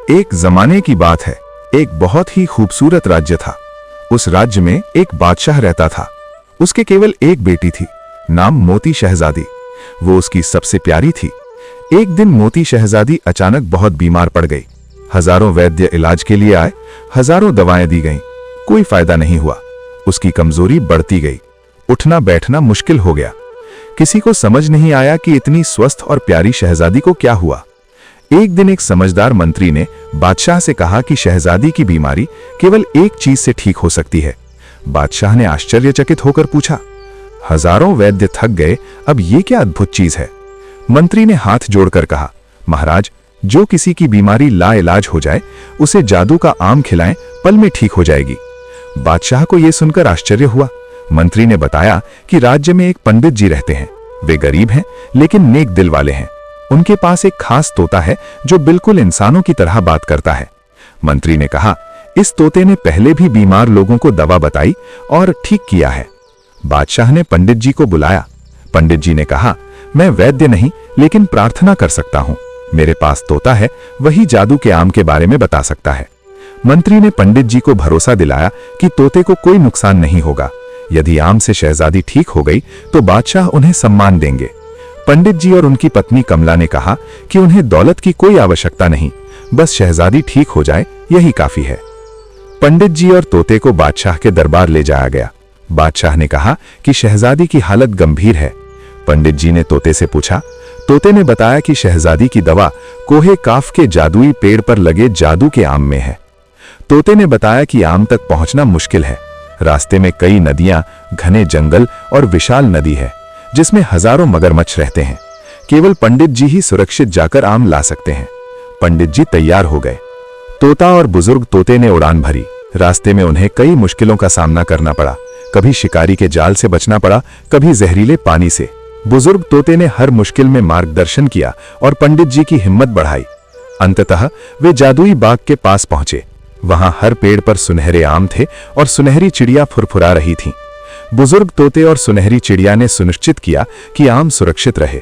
एक जमाने की बात है। एक बहुत ही खूबसूरत राज्य था। उस राज्य में एक बादशाह रहता था। उसके केवल एक बेटी थी, नाम मोती शहजादी। वो उसकी सबसे प्यारी थी। एक दिन मोती शहजादी अचानक बहुत बीमार पड़ गई। हजारों वैद्य इलाज के लिए आए, हजारों दवाएं दी गईं, कोई फायदा नहीं हुआ। उसकी कमजोरी बढ़ती गई, उठना बैठना मुश्किल हो गया। किसी को समझ नहीं आया कि इतनी स्वस्थ और प्यारी शहजादी को क्या हुआ। एक दिन एक समझदार मंत्री ने बादशाह से कहा कि शहजादी की बीमारी केवल एक चीज से ठीक हो सकती है। बादशाह ने आश्चर्यचकित होकर पूछा, हजारों वैद्य थक गए, अब ये क्या अद्भुत चीज है। मंत्री ने हाथ जोड़कर कहा, महाराज, जो किसी की बीमारी लाइलाज हो जाए उसे जादू का आम खिलाएं, पल में ठीक हो जाएगी। बादशाह को यह सुनकर आश्चर्य हुआ। मंत्री ने बताया कि राज्य में एक पंडित जी रहते हैं। वे गरीब हैं लेकिन नेक दिल वाले हैं। उनके पास एक खास तोता है जो बिल्कुल इंसानों की तरह बात करता है। मंत्री ने कहा, इस तोते ने पहले भी बीमार लोगों को दवा बताई और ठीक किया है। बादशाह ने पंडित जी को बुलाया। पंडित जी ने कहा, मैं वैद्य नहीं लेकिन प्रार्थना कर सकता हूं। मेरे पास तोता है, वही जादू के आम के बारे में बता सकता है। मंत्री ने पंडित जी को भरोसा दिलाया कि तोते को कोई नुकसान नहीं होगा। यदि आम से शहजादी ठीक हो गई तो बादशाह उन्हें सम्मान देंगे। पंडित जी और उनकी पत्नी कमला ने कहा कि उन्हें दौलत की कोई आवश्यकता नहीं, बस शहजादी ठीक हो जाए यही काफी है। पंडित जी और तोते को बादशाह के दरबार ले जाया गया। बादशाह ने कहा कि शहजादी की हालत गंभीर है। पंडित जी ने तोते से पूछा। तोते ने बताया कि शहजादी की दवा कोहे काफ के जादुई पेड़ पर लगे जादू के आम में है। तोते ने बताया कि आम तक पहुंचना मुश्किल है। रास्ते में कई नदियां, घने जंगल और विशाल नदी है जिसमें हजारों मगरमच्छ रहते हैं। केवल पंडित जी ही सुरक्षित जाकर आम ला सकते हैं। पंडित जी तैयार हो गए। तोता और बुजुर्ग तोते ने उड़ान भरी। रास्ते में उन्हें कई मुश्किलों का सामना करना पड़ा। कभी शिकारी के जाल से बचना पड़ा, कभी जहरीले पानी से। बुजुर्ग तोते ने हर मुश्किल में मार्गदर्शन किया और पंडित जी की हिम्मत बढ़ाई। अंततः वे जादुई बाग के पास पहुंचे। वहां हर पेड़ पर सुनहरे आम थे और सुनहरी चिड़िया फुरफुरा रही थीं। बुजुर्ग तोते और सुनहरी चिड़िया ने सुनिश्चित किया कि आम सुरक्षित रहे।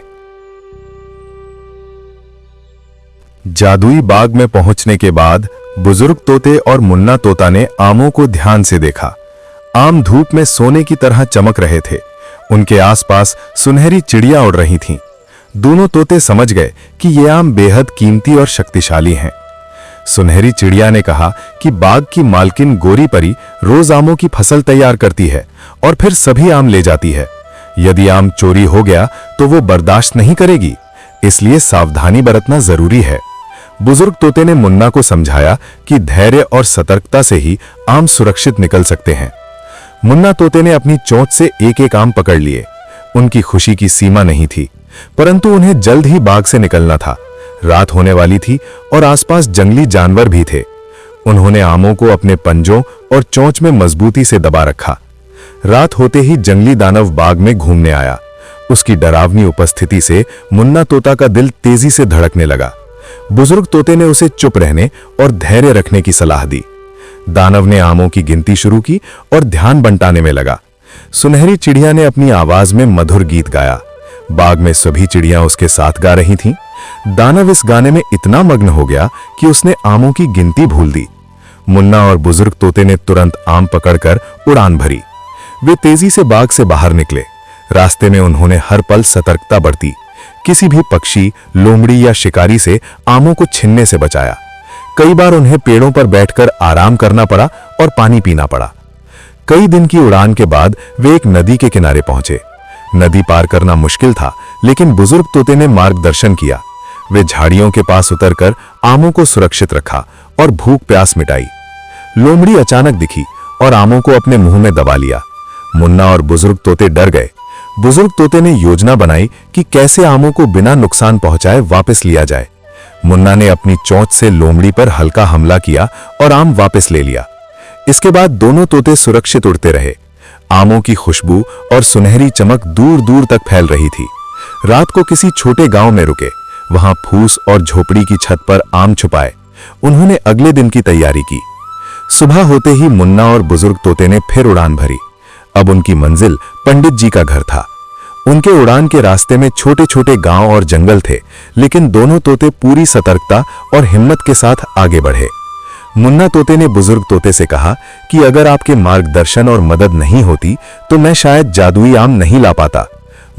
जादुई बाग में पहुंचने के बाद बुजुर्ग तोते और मुन्ना तोता ने आमों को ध्यान से देखा। आम धूप में सोने की तरह चमक रहे थे। उनके आसपास सुनहरी चिड़िया उड़ रही थीं। दोनों तोते समझ गए कि ये आम बेहद कीमती और शक्तिशाली हैं। सुनहरी चिड़िया ने कहा कि बाग की मालकिन गोरी परी रोज आमों की फसल तैयार करती है और फिर सभी आम ले जाती है। यदि आम चोरी हो गया तो वो बर्दाश्त नहीं करेगी, इसलिए सावधानी बरतना जरूरी है। बुजुर्ग तोते ने मुन्ना को समझाया कि धैर्य और सतर्कता से ही आम सुरक्षित निकल सकते हैं। मुन्ना तोते ने अपनी चोंच से एक एक आम पकड़ लिए। उनकी खुशी की सीमा नहीं थी, परंतु उन्हें जल्द ही बाग से निकलना था। रात होने वाली थी और आसपास जंगली जानवर भी थे। उन्होंने आमों को अपने पंजों और चोंच में मजबूती से दबा रखा। रात होते ही जंगली दानव बाग में घूमने आया। उसकी डरावनी उपस्थिति से मुन्ना तोता का दिल तेजी से धड़कने लगा। बुजुर्ग तोते ने उसे चुप रहने और धैर्य रखने की सलाह दी। दानव ने आमों की गिनती शुरू की और ध्यान बंटाने में लगा। सुनहरी चिड़िया ने अपनी आवाज में मधुर गीत गाया। बाग में सभी चिड़िया उसके साथ गा रही थीं। दानव इस गाने में इतना मग्न हो गया कि उसने आमों की गिनती भूल दी। मुन्ना और बुजुर्ग तोते ने तुरंत आम पकड़कर उड़ान भरी। वे तेजी से बाग से बाहर निकले। रास्ते में उन्होंने हर पल सतर्कता बरती। किसी भी पक्षी, लोमड़ी या शिकारी से आमों को छीनने से बचाया। कई बार उन्हें पेड़ों पर बैठकर आराम करना पड़ा और पानी पीना पड़ा। कई दिन की उड़ान के बाद वे एक नदी के किनारे पहुंचे। नदी पार करना मुश्किल था, लेकिन बुजुर्ग तोते ने मार्गदर्शन किया। वे झाड़ियों के पास उतरकर आमों को सुरक्षित रखा और भूख प्यास मिटाई। लोमड़ी अचानक दिखी और आमों को अपने मुंह में दबा लिया। मुन्ना और बुजुर्ग तोते डर गए। बुजुर्ग तोते ने योजना बनाई कि कैसे आमों को बिना नुकसान पहुंचाए वापस लिया जाए। मुन्ना ने अपनी चोंच से लोमड़ी पर हल्का हमला किया और आम वापस ले लिया। इसके बाद दोनों तोते सुरक्षित उड़ते रहे। आमों की खुशबू और सुनहरी चमक दूर दूर तक फैल रही थी। रात को किसी छोटे गांव में रुके। वहां फूस और झोपड़ी की छत पर आम छुपाए। उन्होंने अगले दिन की तैयारी की। सुबह होते ही मुन्ना और बुजुर्ग तोते ने फिर उड़ान भरी। अब उनकी मंजिल पंडित जी का घर था। उनके उड़ान के रास्ते में छोटे छोटे गांव और जंगल थे, लेकिन दोनों तोते पूरी सतर्कता और हिम्मत के साथ आगे बढ़े। मुन्ना तोते ने बुजुर्ग तोते से कहा कि अगर आपके मार्गदर्शन और मदद नहीं होती तो मैं शायद जादुई आम नहीं ला पाता।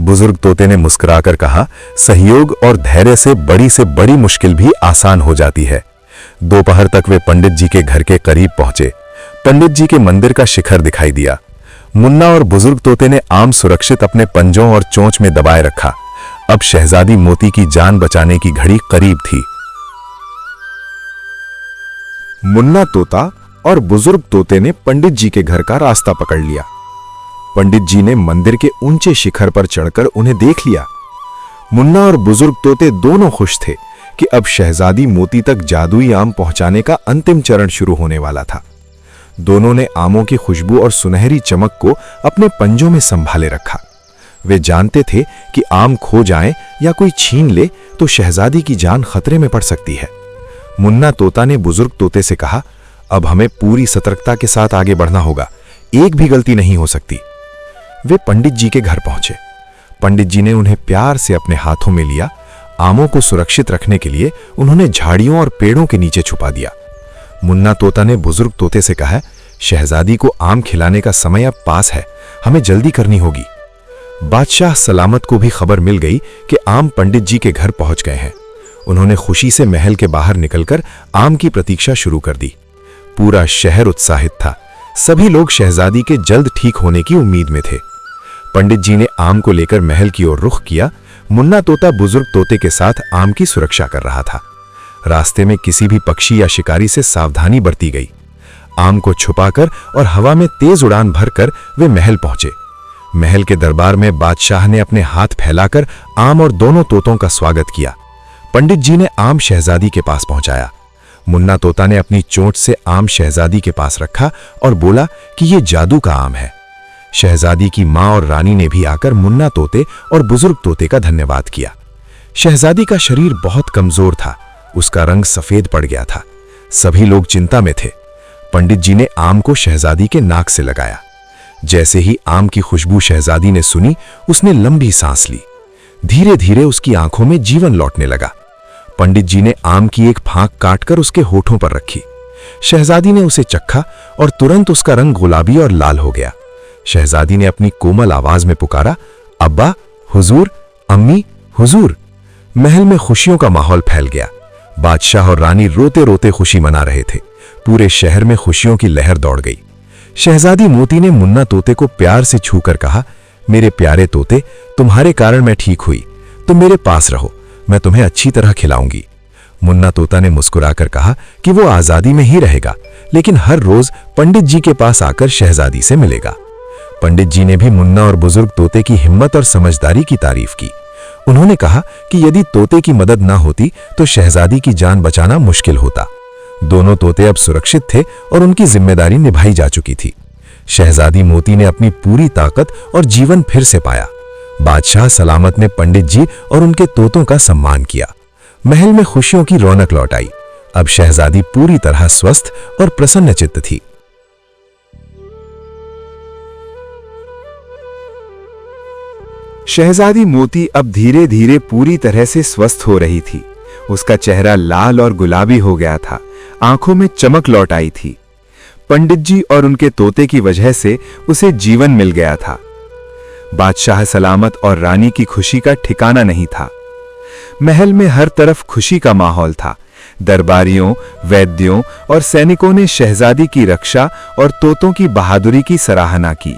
बुजुर्ग तोते ने मुस्कुराकर कहा, सहयोग और धैर्य से बड़ी मुश्किल भी आसान हो जाती है। दोपहर तक वे पंडित जी के घर के करीब पहुंचे। पंडित जी के मंदिर का शिखर दिखाई दिया। मुन्ना और बुजुर्ग तोते ने आम सुरक्षित अपने पंजों और चोंच में दबाए रखा। अब शहजादी मोती की जान बचाने की घड़ी करीब थी। मुन्ना तोता और बुजुर्ग तोते ने पंडित जी के घर का रास्ता पकड़ लिया। पंडित जी ने मंदिर के ऊंचे शिखर पर चढ़कर उन्हें देख लिया। मुन्ना और बुजुर्ग तोते दोनों खुश थे कि अब शहजादी मोती तक जादुई आम पहुंचाने का अंतिम चरण शुरू होने वाला था। दोनों ने आमों की खुशबू और सुनहरी चमक को अपने पंजों में संभाले रखा। वे जानते थे कि आम खो जाएं या कोई छीन ले तो शहजादी की जान खतरे में पड़ सकती है। मुन्ना तोता ने बुजुर्ग तोते से कहा, अब हमें पूरी सतर्कता के साथ आगे बढ़ना होगा, एक भी गलती नहीं हो सकती। वे पंडित जी के घर पहुंचे। पंडित जी ने उन्हें प्यार से अपने हाथों में लिया। आमों को सुरक्षित रखने के लिए उन्होंने झाड़ियों और पेड़ों के नीचे छुपा दिया। मुन्ना तोता ने बुजुर्ग तोते से कहा, शहजादी को आम खिलाने का समय अब पास है, हमें जल्दी करनी होगी। बादशाह सलामत को भी खबर मिल गई कि आम पंडित जी के घर पहुंच गए हैं। उन्होंने खुशी से महल के बाहर निकलकर आम की प्रतीक्षा शुरू कर दी। पूरा शहर उत्साहित था। सभी लोग शहजादी के जल्द ठीक होने की उम्मीद में थे। पंडित जी ने आम को लेकर महल की ओर रुख किया। मुन्ना तोता बुजुर्ग तोते के साथ आम की सुरक्षा कर रहा था। रास्ते में किसी भी पक्षी या शिकारी से सावधानी बरती गई। आम को छुपाकर और हवा में तेज उड़ान भरकर वे महल पहुंचे। महल के दरबार में बादशाह ने अपने हाथ फैलाकर आम और दोनों तोतों का स्वागत किया। पंडित जी ने आम शहजादी के पास पहुंचाया। मुन्ना तोता ने अपनी चोंच से आम शहजादी के पास रखा और बोला कि यह जादू का आम है। शहजादी की मां और रानी ने भी आकर मुन्ना तोते और बुजुर्ग तोते का धन्यवाद किया। शहजादी का शरीर बहुत कमजोर था, उसका रंग सफेद पड़ गया था। सभी लोग चिंता में थे। पंडित जी ने आम को शहजादी के नाक से लगाया। जैसे ही आम की खुशबू शहजादी ने सुनी, उसने लंबी सांस ली। धीरे धीरे उसकी आंखों में जीवन लौटने लगा। पंडित जी ने आम की एक फांक काटकर उसके होठों पर रखी। शहजादी ने उसे चखा और तुरंत उसका रंग गुलाबी और लाल हो गया। शहजादी ने अपनी कोमल आवाज में पुकारा, अब्बा, हुजूर, अम्मी, हुजूर। महल में खुशियों का माहौल फैल गया। बादशाह और रानी रोते रोते खुशी मना रहे थे। पूरे शहर में खुशियों की लहर दौड़ गई। शहजादी मोती ने मुन्ना तोते को प्यार से छूकर कहा, मेरे प्यारे तोते, तुम्हारे कारण मैं ठीक हुई। तुम मेरे पास रहो, मैं तुम्हें अच्छी तरह खिलाऊंगी। मुन्ना तोता ने मुस्कुराकर कहा कि वो आजादी में ही रहेगा, लेकिन हर रोज पंडित जी के पास आकर शहजादी से मिलेगा। पंडित जी ने भी मुन्ना और बुजुर्ग तोते की हिम्मत और समझदारी की तारीफ की। उन्होंने कहा कि यदि तोते की मदद ना होती तो शहजादी की जान बचाना मुश्किल होता। दोनों तोते अब सुरक्षित थे और उनकी जिम्मेदारी निभाई जा चुकी थी। शहजादी मोती ने अपनी पूरी ताकत और जीवन फिर से पाया। बादशाह सलामत ने पंडित जी और उनके तोतों का सम्मान किया। महल में खुशियों की रौनक लौट आई। अब शहजादी पूरी तरह स्वस्थ और प्रसन्नचित्त थी। शहजादी मोती अब धीरे धीरे पूरी तरह से स्वस्थ हो रही थी। उसका चेहरा लाल और गुलाबी हो गया था, आंखों में चमक लौट आई थी। पंडित जी और उनके तोते की वजह से उसे जीवन मिल गया था। बादशाह सलामत और रानी की खुशी का ठिकाना नहीं था। महल में हर तरफ खुशी का माहौल था। दरबारियों, वैद्यों और सैनिकों ने शहजादी की रक्षा और तोतों की बहादुरी की सराहना की।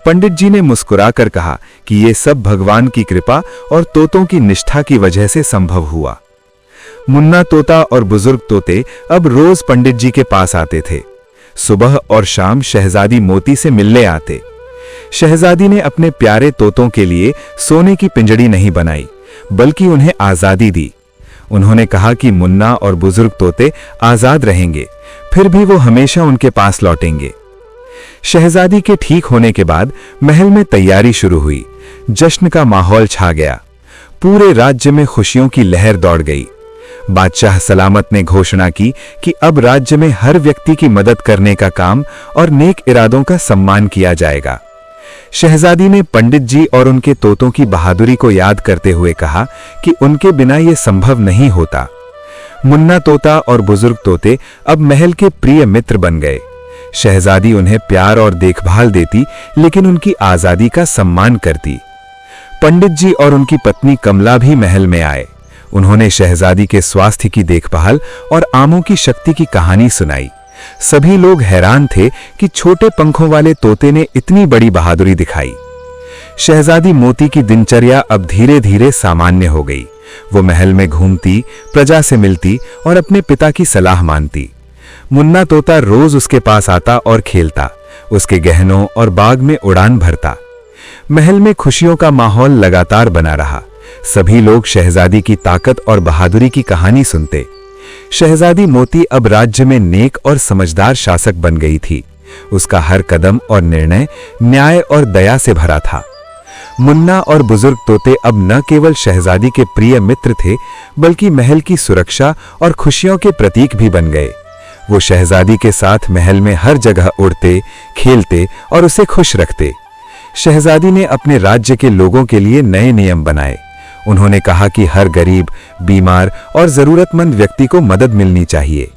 पंडित जी ने मुस्कुराकर कहा कि यह सब भगवान की कृपा और तोतों की निष्ठा की वजह से संभव हुआ। मुन्ना तोता और बुजुर्ग तोते अब रोज पंडित जी के पास आते थे। सुबह और शाम शहजादी मोती से मिलने आते। शहजादी ने अपने प्यारे तोतों के लिए सोने की पिंजड़ी नहीं बनाई, बल्कि उन्हें आजादी दी। उन्होंने कहा कि मुन्ना और बुजुर्ग तोते आजाद रहेंगे, फिर भी वो हमेशा उनके पास लौटेंगे। शहजादी के ठीक होने के बाद महल में तैयारी शुरू हुई। जश्न का माहौल छा गया। पूरे राज्य में खुशियों की लहर दौड़ गई। बादशाह सलामत ने घोषणा की कि अब राज्य में हर व्यक्ति की मदद करने का काम और नेक इरादों का सम्मान किया जाएगा। शहजादी ने पंडित जी और उनके तोतों की बहादुरी को याद करते हुए कहा कि उनके बिना यह संभव नहीं होता। मुन्ना तोता और बुजुर्ग तोते अब महल के प्रिय मित्र बन गए। शहजादी उन्हें प्यार और देखभाल देती, लेकिन उनकी आजादी का सम्मान करती। पंडित जी और उनकी पत्नी कमला भी महल में आए। उन्होंने शहजादी के स्वास्थ्य की देखभाल और आमों की शक्ति की कहानी सुनाई। सभी लोग हैरान थे कि छोटे पंखों वाले तोते ने इतनी बड़ी बहादुरी दिखाई। शहजादी मोती की दिनचर्या अब धीरे धीरे सामान्य हो गई। वो महल में घूमती, प्रजा से मिलती और अपने पिता की सलाह मानती। मुन्ना तोता रोज उसके पास आता और खेलता, उसके गहनों और बाग में उड़ान भरता। महल में खुशियों का माहौल लगातार बना रहा। सभी लोग शहजादी की ताकत और बहादुरी की कहानी सुनते। शहजादी मोती अब राज्य में नेक और समझदार शासक बन गई थी। उसका हर कदम और निर्णय न्याय और दया से भरा था। मुन्ना और बुजुर्ग तोते अब न केवल शहजादी के प्रिय मित्र थे, बल्कि महल की सुरक्षा और खुशियों के प्रतीक भी बन गए। वो शहजादी के साथ महल में हर जगह उड़ते, खेलते और उसे खुश रखते। शहजादी ने अपने राज्य के लोगों के लिए नए नियम बनाए। उन्होंने कहा कि हर गरीब, बीमार और जरूरतमंद व्यक्ति को मदद मिलनी चाहिए।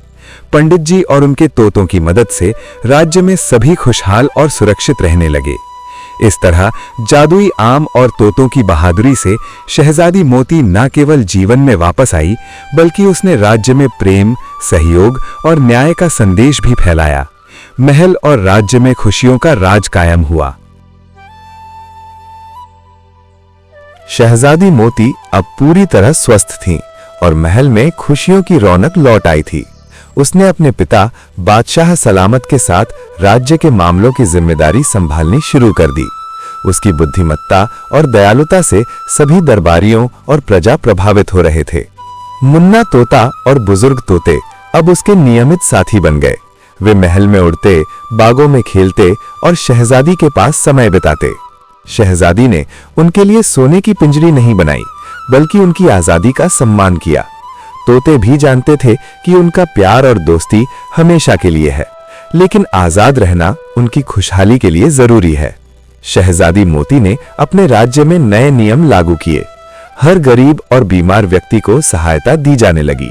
पंडित जी और उनके तोतों की मदद से राज्य में सभी खुशहाल और सुरक्षित रहने लगे। इस तरह जादुई आम और तोतों की बहादुरी से शहजादी मोती न केवल जीवन में वापस आई, बल्कि उसने राज्य में प्रेम, सहयोग और न्याय का संदेश भी फैलाया। महल और राज्य में खुशियों का राज कायम हुआ। शहजादी मोती अब पूरी तरह स्वस्थ थीं और महल में खुशियों की रौनक लौट आई थी। उसने अपने पिता बादशाह सलामत के साथ राज्य के मामलों की जिम्मेदारी संभालनी शुरू कर दी। उसकी बुद्धिमत्ता और दयालुता से सभी दरबारियों और प्रजा प्रभावित हो रहे थे। मुन्ना तोता और बुजुर्ग तोते अब उसके नियमित साथी बन गए। वे महल में उड़ते, बागों में खेलते और शहजादी के पास समय बिताते। शहजादी ने उनके लिए सोने की पिंजरी नहीं बनाई, बल्कि उनकी आजादी का सम्मान किया। तोते भी जानते थे कि उनका प्यार और दोस्ती हमेशा के लिए है, लेकिन आजाद रहना उनकी खुशहाली के लिए जरूरी है। शहजादी मोती ने अपने राज्य में नए नियम लागू किए। हर गरीब और बीमार व्यक्ति को सहायता दी जाने लगी।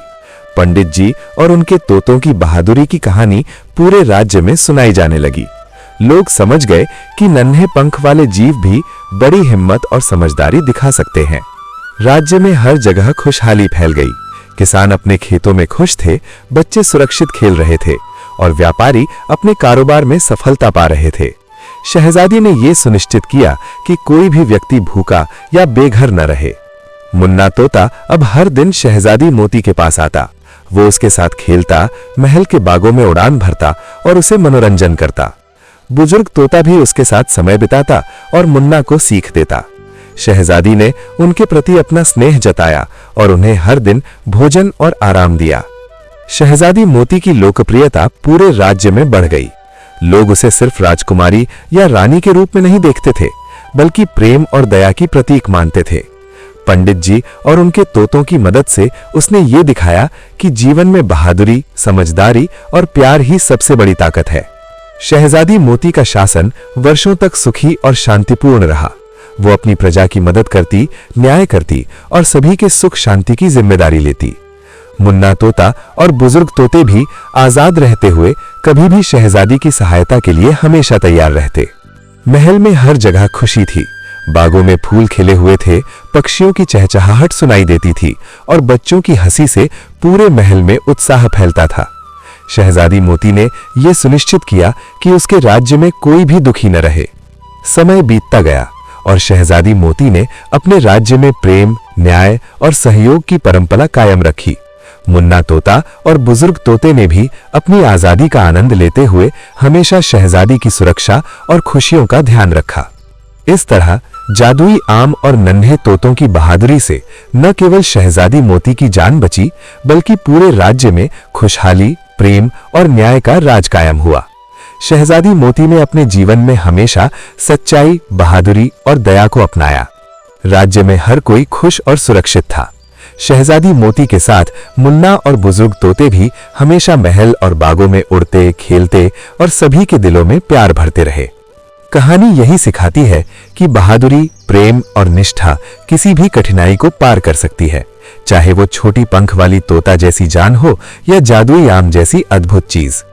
पंडित जी और उनके तोतों की बहादुरी की कहानी पूरे राज्य में सुनाई जाने लगी। लोग समझ गए कि नन्हे पंख वाले जीव भी बड़ी हिम्मत और समझदारी दिखा सकते हैं। राज्य में हर जगह खुशहाली फैल गई। किसान अपने खेतों में खुश थे, बच्चे सुरक्षित खेल रहे थे और व्यापारी अपने कारोबार में सफलता पा रहे थे। शहजादी ने यह सुनिश्चित किया कि कोई भी व्यक्ति भूखा या बेघर न रहे। मुन्ना तोता अब हर दिन शहजादी मोती के पास आता। वो उसके साथ खेलता, महल के बागों में उड़ान भरता और उसे मनोरंजन करता। बुजुर्ग तोता भी उसके साथ समय बिताता और मुन्ना को सीख देता। शहजादी ने उनके प्रति अपना स्नेह जताया और उन्हें हर दिन भोजन और आराम दिया। शहजादी मोती की लोकप्रियता पूरे राज्य में बढ़ गई। लोग उसे सिर्फ राजकुमारी या रानी के रूप में नहीं देखते थे, बल्कि प्रेम और दया की प्रतीक मानते थे। पंडित जी और उनके तोतों की मदद से उसने ये दिखाया कि जीवन में बहादुरी, समझदारी और प्यार ही सबसे बड़ी ताकत है। शहजादी मोती का शासन वर्षों तक सुखी और शांतिपूर्ण रहा। वो अपनी प्रजा की मदद करती, न्याय करती और सभी के सुख शांति की जिम्मेदारी लेती। मुन्ना तोता और बुजुर्ग तोते भी आजाद रहते हुए कभी भी शहजादी की सहायता के लिए हमेशा तैयार रहते। महल में हर जगह खुशी थी। बागों में फूल खिले हुए थे, पक्षियों की चहचहाहट सुनाई देती थी और बच्चों की हंसी से पूरे महल में उत्साह फैलता था। शहजादी मोती ने यह सुनिश्चित किया कि उसके राज्य में कोई भी दुखी न रहे। समय बीतता गया और शहजादी मोती ने अपने राज्य में प्रेम, न्याय और सहयोग की परंपरा कायम रखी। मुन्ना तोता और बुजुर्ग तोते ने भी अपनी आजादी का आनंद लेते हुए हमेशा शहजादी की सुरक्षा और खुशियों का ध्यान रखा। इस तरह जादुई आम और नन्हे तोतों की बहादुरी से न केवल शहजादी मोती की जान बची, बल्कि पूरे राज्य में खुशहाली, प्रेम और न्याय का राज कायम हुआ। शहजादी मोती ने अपने जीवन में हमेशा सच्चाई, बहादुरी और दया को अपनाया। राज्य में हर कोई खुश और सुरक्षित था। शहजादी मोती के साथ मुन्ना और बुजुर्ग तोते भी हमेशा महल और बागों में उड़ते, खेलते और सभी के दिलों में प्यार भरते रहे। कहानी यही सिखाती है कि बहादुरी, प्रेम और निष्ठा किसी भी कठिनाई को पार कर सकती है, चाहे वो छोटी पंख वाली तोता जैसी जान हो या जादुई आम जैसी अद्भुत चीज।